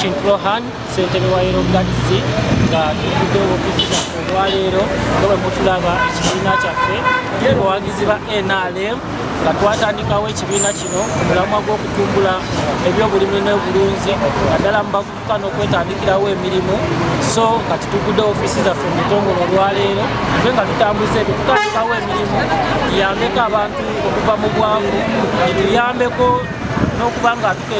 Chintrohan, Sentence Wairo Gatsi, nga tukudo ofisa olwaleero nga bwe mutulaba ekibiina kyaffe obuwagizi ba Nrm nga twatandikawo ekibiina kino omulamwa gw'okutumbula ebyobulimi n'obulunzi naddala mu bavubuka n'okwetandikirawo emirimu so nga tutugudde ofisi zaffe mu butongole olwaleero tube nga tutambuza ebyo kutandikawo emirimu tuyambeko abantu okuva mu bwavu tuyambeko n'okuba nga